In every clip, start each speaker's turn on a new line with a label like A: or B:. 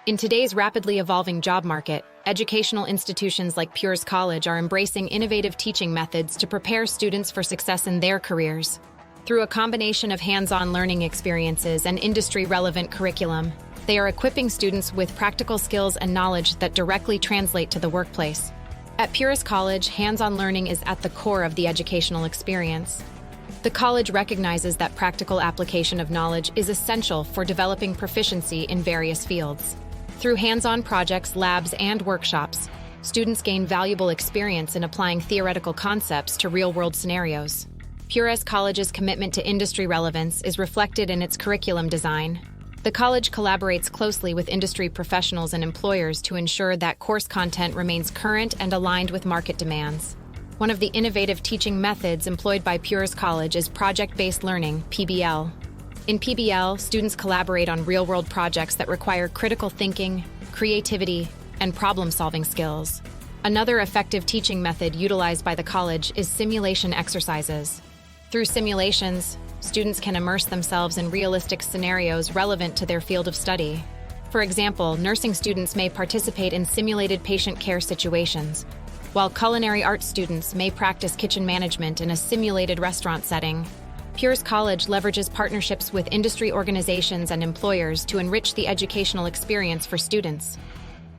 A: In today's rapidly evolving job market, educational institutions like Pure's College are embracing innovative teaching methods to prepare students for success in their careers. Through a combination of hands-on learning experiences and industry-relevant curriculum, they are equipping students with practical skills and knowledge that directly translate to the workplace. At Pure's College, hands-on learning is at the core of the educational experience. The college recognizes that practical application of knowledge is essential for developing proficiency in various fields. Through hands-on projects, labs, and workshops, students gain valuable experience in applying theoretical concepts to real-world scenarios. Pure's College's commitment to industry relevance is reflected in its curriculum design. The college collaborates closely with industry professionals and employers to ensure that course content remains current and aligned with market demands. One of the innovative teaching methods employed by Pure's College is project-based learning, PBL. In PBL, students collaborate on real-world projects that require critical thinking, creativity, and problem-solving skills. Another effective teaching method utilized by the college is simulation exercises. Through simulations, students can immerse themselves in realistic scenarios relevant to their field of study. For example, nursing students may participate in simulated patient care situations, while culinary arts students may practice kitchen management in a simulated restaurant setting. Pure's College leverages partnerships with industry organizations and employers to enrich the educational experience for students.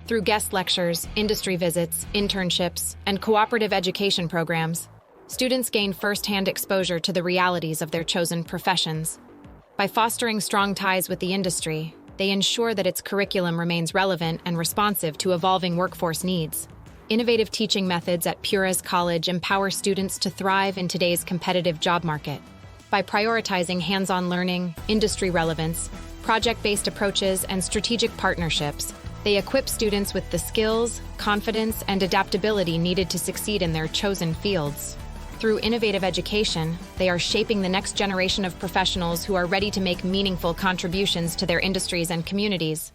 A: Through guest lectures, industry visits, internships, and cooperative education programs, students gain first-hand exposure to the realities of their chosen professions. By fostering strong ties with the industry, they ensure that its curriculum remains relevant and responsive to evolving workforce needs. Innovative teaching methods at Pure's College empower students to thrive in today's competitive job market. By prioritizing hands-on learning, industry relevance, project-based approaches, and strategic partnerships, they equip students with the skills, confidence, and adaptability needed to succeed in their chosen fields. Through innovative education, they are shaping the next generation of professionals who are ready to make meaningful contributions to their industries and communities.